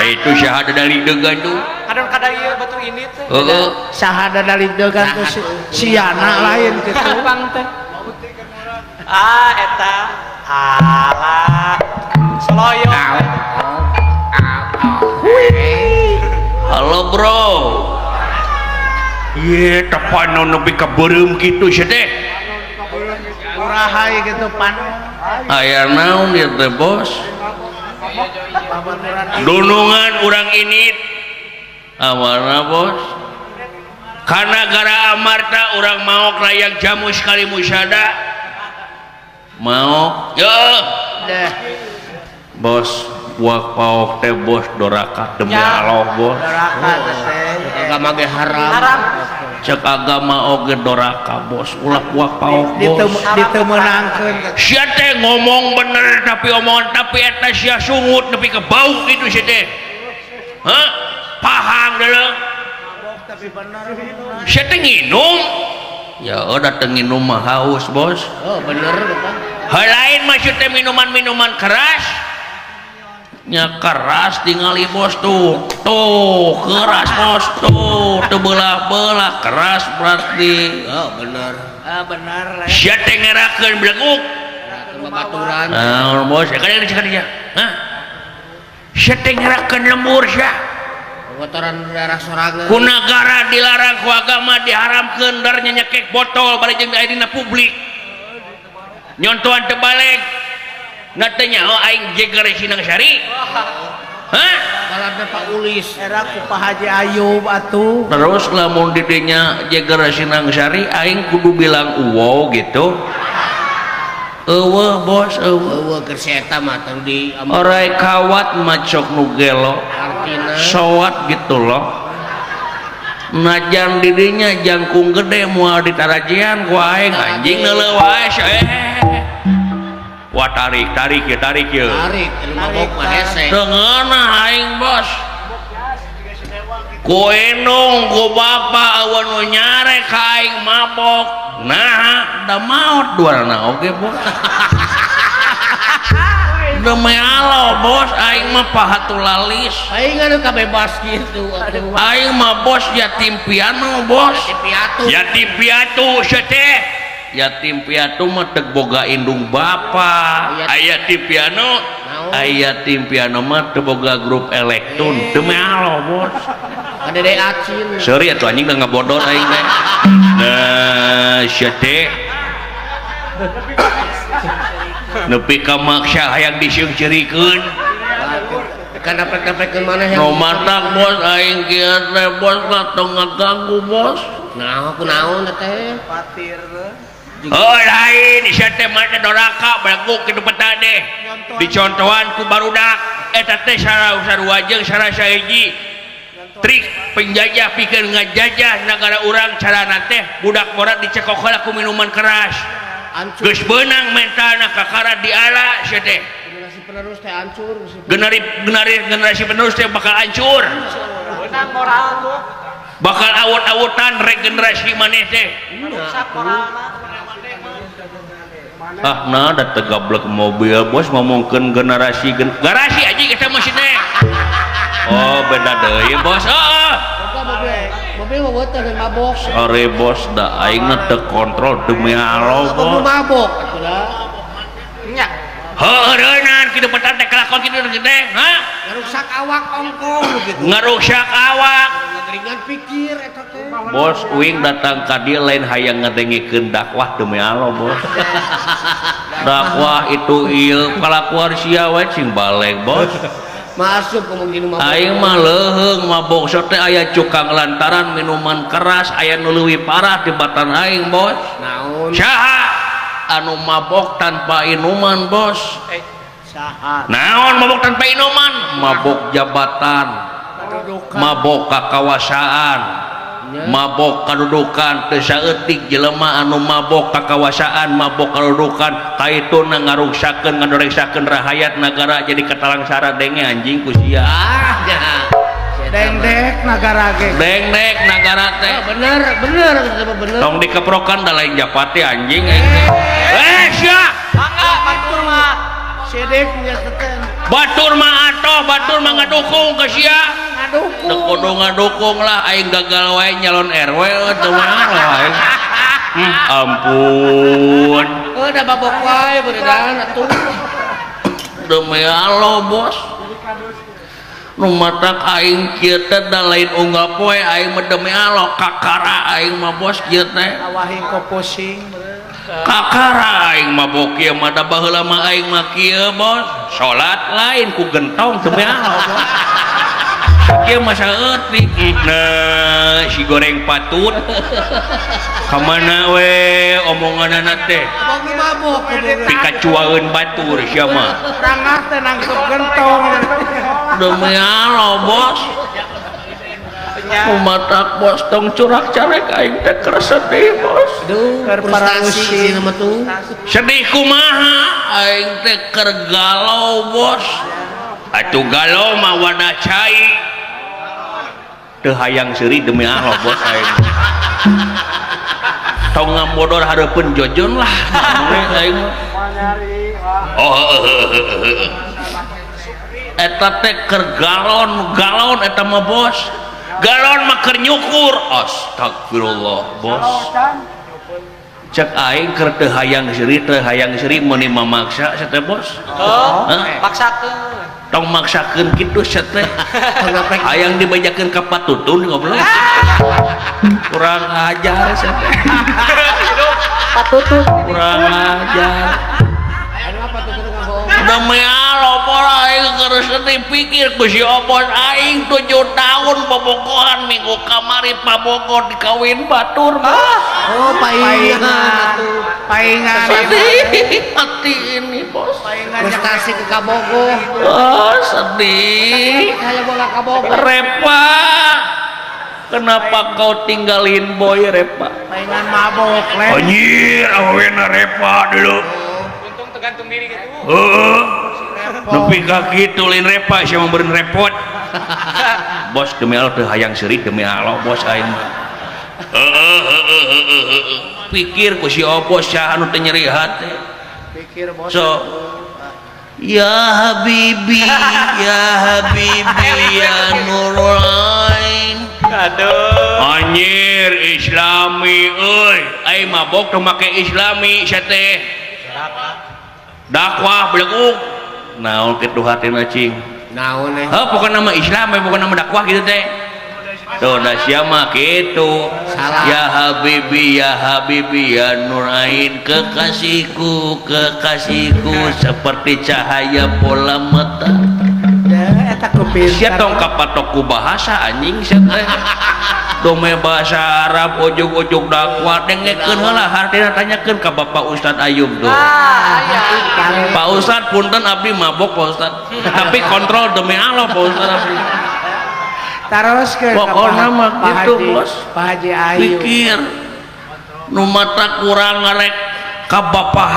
itu syahada dari degan tuh kadang ieu batu ini teh syahada dari degan tuh siana lain gitu bang teh eta alah seloyong halo bro iya tepan nepi ka beureum kitu sia teh urahai gitu pan aya naon ieu teh bos dunungan urang init awana bos karena gara amarta urang mau layang jamu sekali musyada mau yo deh bos buak paok teh bos doraka demi Allah bos doraka teh agama ge haram cek agama oge doraka bos ulah buak paok bos ditemenangkeun sia teh ngomong bener tapi omongan tapi eta sia sungut nepi ke bau kitu sia teh hah paham deuleu tapi bener sia teh nginum ya udah teu nginum mah haus bos oh bener kan hal lain maksud teh minuman keras nya keras tingali bos tuh keras bos tuh belah keras berarti oh bener bener sia teh ngerakeun bleguk babaturan nah bos ya kan dia hah sia teh ngerakeun lembur sia kotoran daerah sorangan ku negara dilarang ku agama diharamkeun dar nyekek botol bari jeung aya dina publik nyontohan teu balik natanya oh aing jeger Sinang Sari hah balada Pak Ulis era ku Pak Haji Ayub atuh terus lamun di dinya jeger Sinang Sari aing kudu bilang uwo gitu eueuh bos eueuh keur si eta mah teh di orai kawat macok nu gelo artina sowat gitu loh najan di dinya jangkung gede moal ditarajian ku aing anjing neuleuh wae wah tarik ya tarik mabok mah hese tengeunah aing bos ku enung ku bapa awan nu nyarek ka aing mabok nah da maot duana oge bos demi Allah bos aing mah pahatul lalis aing anu kabebas kitu aing mah bos yatim piatu bos yatim piatu teh yatim piatu mah teu boga indung bapa aya yatim piano aya yatim piano mah teu boga grup elektron demi Allah bos ada deh acin sorry atuh anjing da ngabodor aing teh nah sia teh nepi ka maksa hayang disieung-ceurikeun kan dapat mana yang no mantak bos aing kieu teh bos tong ngaganggu bos nah aku naon teh patir oh lain sia teh mah doraka balaguk kitu peta deh dicontohan ku barudak eta teh sarua jeung sarasa hiji trik penjajah pikeun ngajajah negara urang carana teh budak borat dicekok heula ku minuman keras geus beunang mentalna kakara diala sia teh generasi penerus teh hancur generasi penerus teh bakal hancur beunang moral tuh bakal awut-awutan regenerasi maneh teh rusak moralna ah nah da tegablek mobil bos ngomongkeun generasi garasi aja kita masih teh oh beda deui bos mobil mabok teh mabok sorry bos da aing teu kontrol demi Allah bos mabok nya heureunan kitu petan teh kelakon kitu teh ha ngarusak awak ongkong gitu ngarusak awak ngeringan pikir eta teh bos uing datang ka dieu lain hayang ngadengikeun dakwah demi Allah bos dakwah itu ieu kalakuan sia we cing balek bos masuk kemungkinan mabok aing mah leuheung mabok sote aya cukang lantaran minuman keras aya nu leuwih parah tibatan aing bos naon saha anu mabok tanpa inuman bos saha naon mabok tanpa inuman mabok jabatan mabok kakawasan mabok kadudukan teu saeutik jelema anu mabok kakawasaan mabok kadudukan kaituna ngaruksakeun ngadoreksakeun rahayat negara jadi katalangsara denge anjing ku sia dengdek negara ge dengdek negara teh bener tong dikeprokan da lain japati anjing sia mangga batur mah sedek nya teh batur mah atoh batur mah ngadukung ke sia kudu ngadukung lah aing gagal wae nyalon RW teu mah aing ampun udah babok wae beneran atuh demi Allah bos nu matak aing kieu teh da lain unggal poe aing mah demi Allah kakara aing mah bos kieu teh awahing ko pusing kakara aing mah bokieu mah da baheula mah aing mah kieu bos salat lain ku gentong demi Allah bos kieu mah saeutik nah si goreng patut kamana we omonganana teh abang nu mabok pikacuaeun batur sia mah rangah teh nangkep gentong demi Allah bos umatak bos tong curak carek aing teh keur sedih bos aduh frustasi sih nama tuh sedih kumaha aing teh keur galau bos atuh galau mah warna cai teu hayang seuri demi Allah bos aing tong ngambodor hareupeun jojon lah aing oh eta teh keur galon eta mah bos galon mah keur nyukur astagfirullah bos cek aing keur teu hayang seuri meuni mamaksa sia teh bos paksakeun tong maksakeun kitu sia teh hayang dibajakeun ka patutun goblok kurang ajar sia teh patutun kurang ajar demi Allah pola aing keur sedih pikir ku si opos aing 7 tahun bobogohan minggu kamari pabogo dikawin batur oh paingan sedih hati ini bos frustasi ke Kabogo sedih saya bola Kabogo Repa kenapa kau tinggalin boy Repa paingan mabok anjir awena Repa dulu untung tergantung diri gitu nepi ka kitu lain Repa sia membeureun repot bos demi Allah teu hayang seuri demi Allah bos aing pikir ku si opos sia anu teh nyeri hati pikir bos so ya habibi ya nurul ain aduh anjir islami euy aing mabok teu make islami sia teh dakwah beleguk naon kitu hatina cing naon bukan nama Islam bukan nama dakwah gitu teh tuh da sia mah kitu ya habibi ya nurain kekasihku seperti cahaya bola mata eta kupin sia tong kapatok ku bahasa anjing sia teh dome bahasa Arab ujug-ujug dakwah dengekeun heula hartina tanyakeun ka Bapak Ustad Ayub tuh Pak Ustad punten abdi mabok Pak Ustad tapi kontrol demi Allah Pak Ustad abdi terus ke pokokna mah gitu bos Pak Haji Ayu pikir nu mata kurang ngarek ka Bapak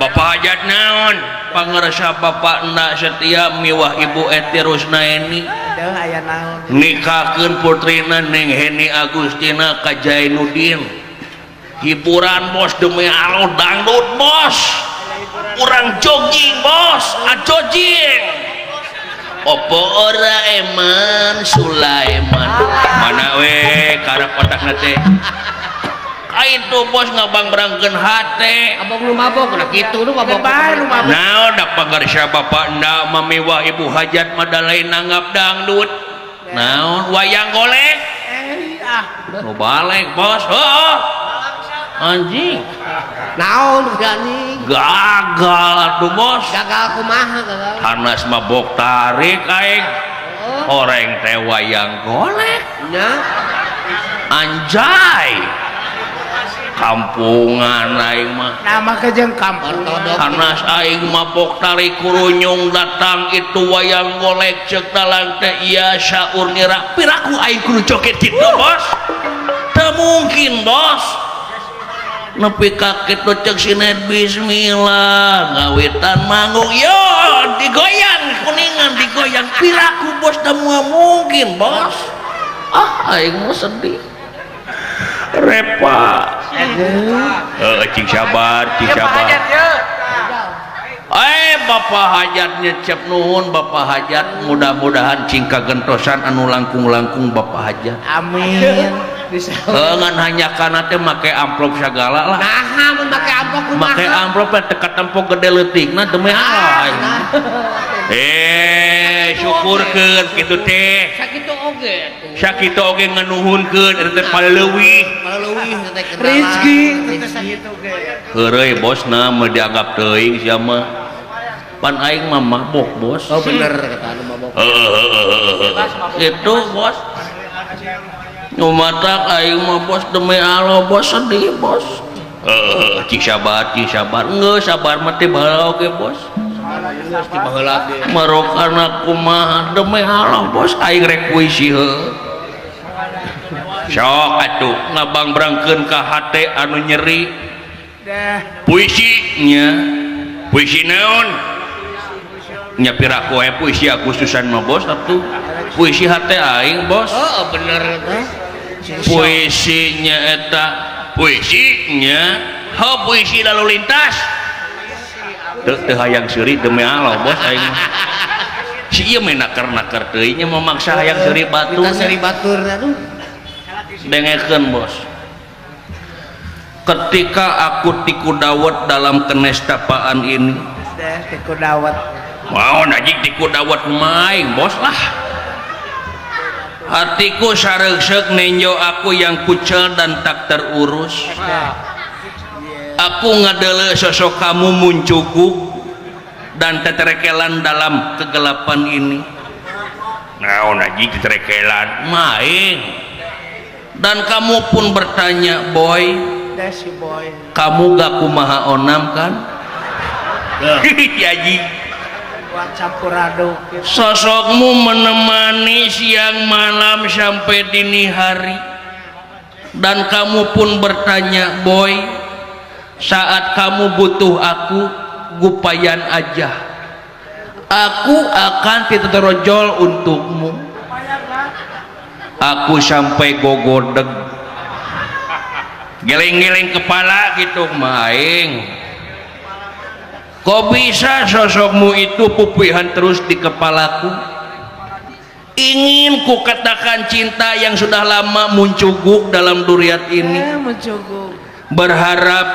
Hajat naon pangaresa Bapak Enda Setia miwah Ibu Eti Rusnaeni aya naon nikahkeun putrina Neng Heni Agustina ka Jainuddin hiburan bos demi Allah dangdut bos urang jogging bos ajojing opo ora eman Sulaiman mana we karep otakna teh itu bos ngabang-barangkeun hate abang lu mabok udah gitu lu mabok naon da pangarsa Bapak Enda mamiwah Ibu Hajat mah da lain nanggap dangdut naon wayang golek nu balik bos anjing naon gani gagal atuh bos gagal kumaha gagal hanas mabok tarik aing oreng teh wayang golek nya anjay kampungan aing mah nama kejeng kampung hanas aing mabok tarik kurunyung datang itu wayang golek ceuk talang teh iya syaur ngira piraku aing kudu joget kitu bos teu mungkin bos nepi ka kitu ceuk sinet bismillah ngawitan manggung yo digoyang kuningan digoyang piraku bos teu mungkin bos aing mah sedih Repa cing sabar Bapak hajatnya cep nuhun Bapak hajat, mudah-mudahan cingka gentosan anu langkung-langkung Bapak hajat. Amin. Ngan hanya karena teh make amplop segala lah. Nah, mun make amplop kumaha? Make amplop teka tempo gede leutikna demi Allah. Syukurkeun kitu teh. Sakitu oge nganuhunkeun eta teh paleuwih. Rezeki sakitu ge. Heureuy bosna mah dianggap teuing sia mah. Pan aing mah mabok bos. Oh bener kata anu mabok. Itu bos. Numatak aing mah bos demi Allah bos sedih bos. Cik sabar geus sabar mah teh baheula oge bos. Geus ti baheula ge. Marokana kumaha demi Allah bos aing rek puisi heuh. Sok atuh ngabangbrangkeun ka hate anu nyeri. Puisinya. Puisi naon? Nya piraku we puisi Agustusan mah bos atuh. Puisi hate aing bos. Oh bener teh. Puisinya eta puisinya puisi lalu lintas teu hayang seuri demi Allah bos aing si ieu mah nakar teuing nya memaksa hayang seuri batur Kita seri batur aduh dengekeun bos. Ketika aku tikudawat dalam kenestapaan ini Tikudawat mau najik tikudawat maing bos lah. Hatiku sareusek nenjo aku yang kucel dan tak terurus. Aku ngadeuleu sosok kamu muncuguk dan teterekelan dalam kegelapan ini. Naon aji teterekelan maing. Dan kamu pun bertanya, boy, kamu gak kumaha onam kan? Yaji. campur aduk. Sosokmu menemani siang malam sampai dini hari. Dan kamu pun bertanya, boy, saat kamu butuh aku, gupayan aja. Aku akan titerojol untukmu. Aku sampai gogodeg, geleng-geleng kepala gitu maing. Kok bisa sosokmu itu pupihan terus di kepalaku? Ingin ku katakan cinta yang sudah lama muncuguk dalam duriat ini. Berharap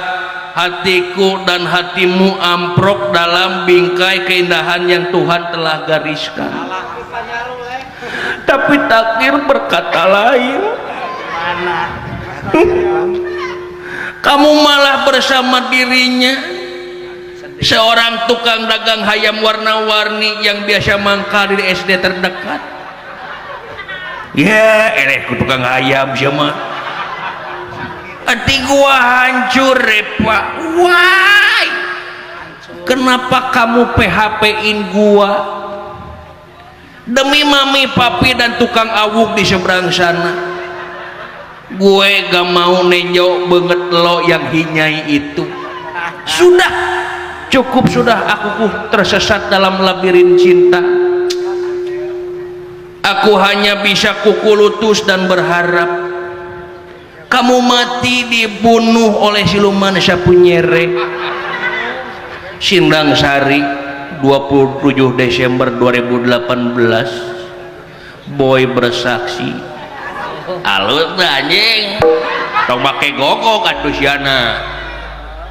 hatiku dan hatimu amprok dalam bingkai keindahan yang Tuhan telah gariskan. Tapi takdir berkata lain. Kamu malah bersama dirinya, seorang tukang dagang hayam warna-warni yang biasa mangkal di SD terdekat. Ya, ku tukang hayam siapa? Hati gua hancur, Repa. Why? Kenapa kamu PHP-in gua? Demi mami, papi, dan tukang awuk di seberang sana, gue gak mau nenjok banget lo yang hinyai itu. Sudah, cukup sudah aku tersesat dalam labirin cinta. Aku hanya bisa kukulutus dan berharap kamu mati dibunuh oleh siluman sapu nyere. Sindang Sari, 27 Desember 2018. Boy bersaksi. Alut anjing. Tong make gogo katusiana.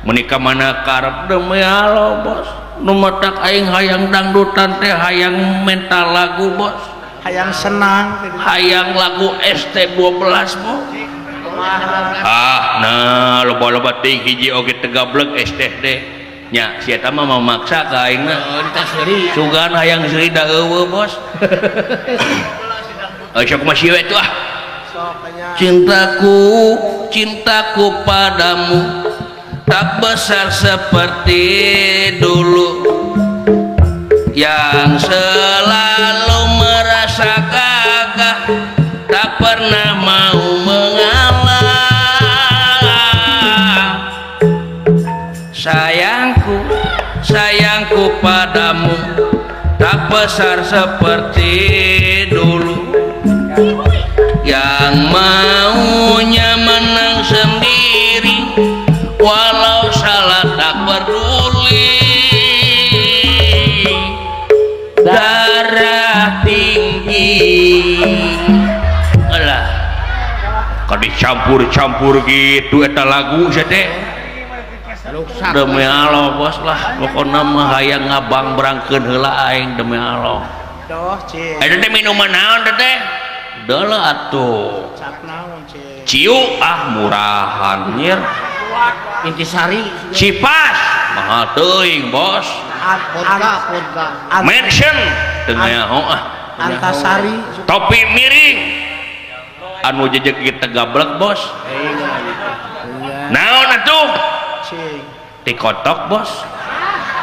Menikah mana karep demi Allah bos. Nu matak aing hayang dangdutan teh hayang mental lagu bos. Hayang senang. Hayang lagu ST12 bos. Nah loba-loba ting hiji oge tegablek STD nya si eta mah memaksa ka aingna sugan hayang seuri da eueuh bos. Sok masih we tuh ah. Cintaku padamu tak besar seperti dulu, yang selalu merasa gagah, tak pernah mau mengalah. Sayangku padamu tak besar seperti dulu, yang maunya menang sendiri walau salah tak peduli. alah kalau dicampur-campur gitu eta lagu saya teh demi Allah bos lah pokoknya mah hayang ngabang berangkeun heula aing demi Allah Doh, Cing. eta teh minuman naon teh udah lah atuh Cap naon, Cing? ciu murahan nyir Intisari cipas mahal teuing bos vodka mention tengah Antasari. topi miring anu jejeg kita gablek bos naon atuh Cing. tikotok bos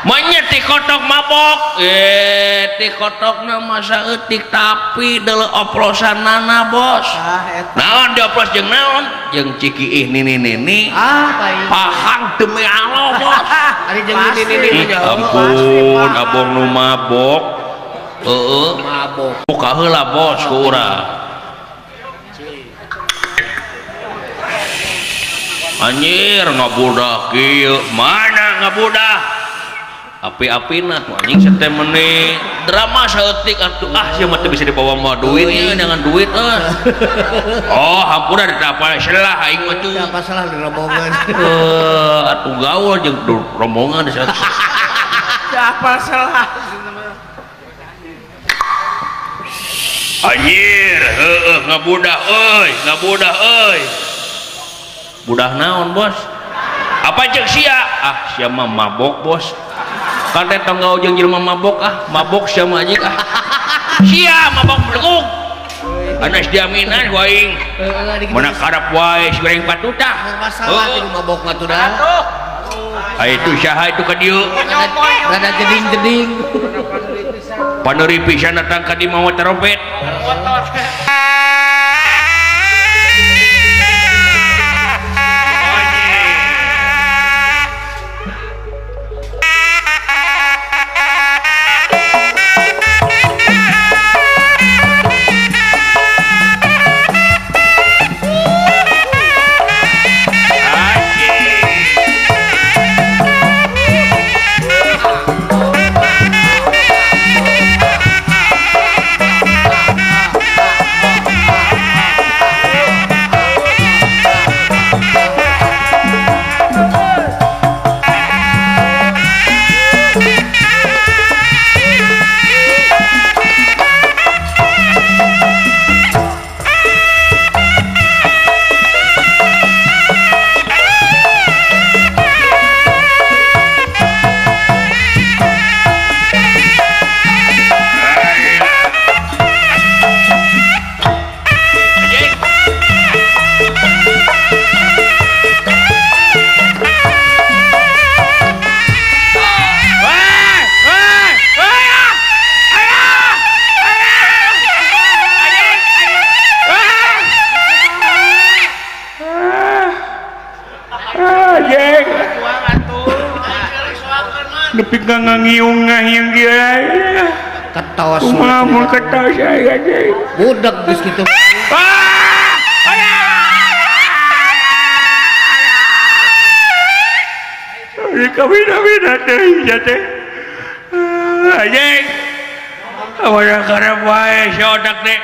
manya tikotok mabok tikotok nama saeutik tapi dele oplosan nana bos Eta. naon dioplos jeung naon jeung ciki nini pahang demi Allah bos ari jeung ini ampun abong nu mabok mabok buka heula bos ku urang anjir ngabudak kieu mana ngabudak api-apina tuh anjing sete menit drama saeutik atuh sia mah teu bisa dibawa mah duit ieu dengan duit oh hampura ditapal salah aing mah tuh apa salah di rombongan atuh gaul jeung rombongan di sana Apa salah? anjir ngabudah euy budah naon bos apa jeung sia sia mah mabok bos kan teh tonggo jeung jelema mabok mabok sia mah anjing sia mabok beleguk anas jaminan waing mana karap wae si goreng patuta masalah di mabok mah tuh dah itu saha itu ka dieu rada jeding-jeding paneuri pisan datang ka di mawa trompet nepi ngangiung ngahiung dia ketos mau ketos saya deh budak geus kitu kabina teh ya teh anjing awalnya karep wae si odak teh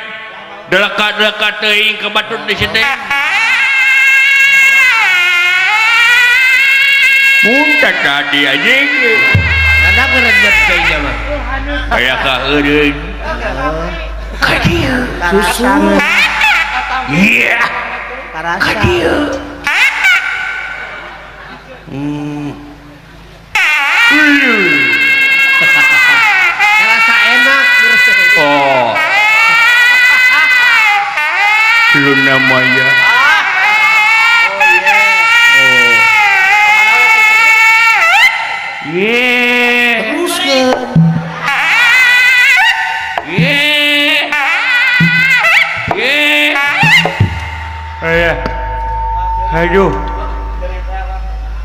delekat teuing ke batut di situ muntah tadi anjing ada kerejet kayaknya mah aya ka eureun ka dieu Susu. iya ka dieu rasa enak oh Luna Maya teruskeun aduh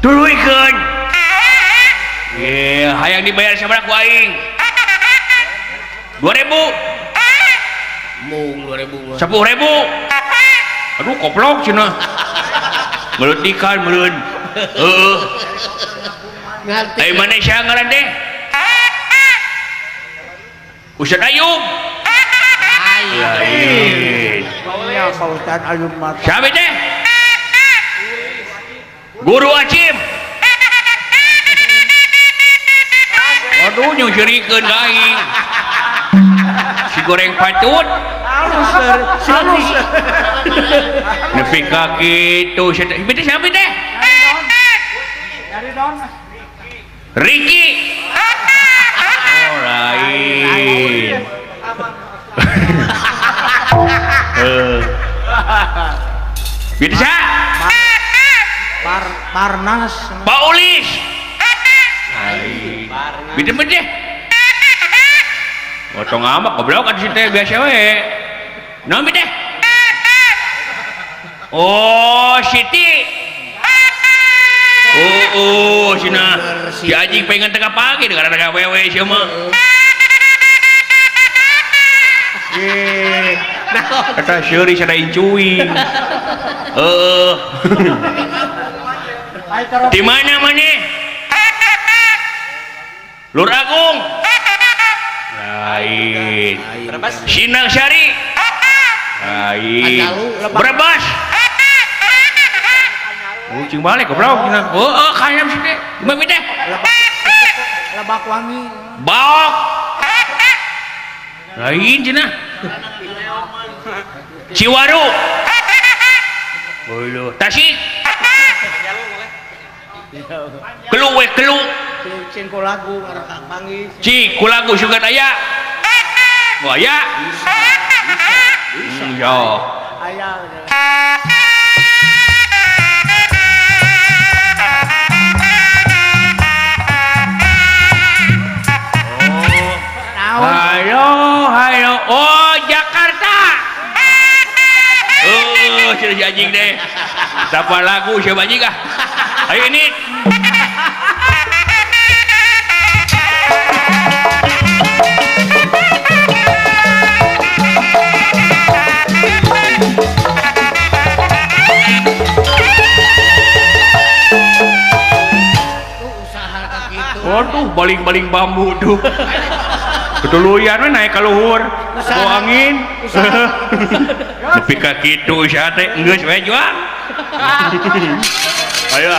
tuluikeun hayang dibayar sabaraha ku aing 2000 mung 2000 10.000 aduh koplok cenah ngeletikan meureun ngerti mana sia ngaran teh Ustaz Ayub lain. Ya Pak Ustaz Ayub mata. Siapa teh? Guru Acim. Aduh nyusirikeun ka aing. Si goreng patut. Halus. Nepi ka kitu. Siapa teh? Dari don. Ricky. Oh lain. Bisa? Barnas. Paulis. Bide-bide. Otong amak goblok kan situ biasa we. Naon bide? Oh, Siti. Oh, sina. Si anjing pengen tengah pagi dengan tengah wewe sia mah. Kata Syuri sada incuing. Di mana maneh? Lur Agung. Lain. Sinang Syari. Lain. Brebes. Cing balik goblok cenah. Kayam sih teh. Mami teh. Lebak wangi. Baok. Lain cenah. Ciwaru. Beulah. Tasik. Kelu. Cing ku lagu ngarakak panggih. Ci, ku lagu sugan aya. Oh aya. Iya. Aya. Hayo. Oh, Jakarta. Sudah janjing deh. Siapa lagu siapa anjing ah? Ayo ini. Waduh, baling-baling bambu tuh. Ketuluyan we naik ka luhur. Bawa angin. Nepi ka kitu sia teh geus we jual. Ayo.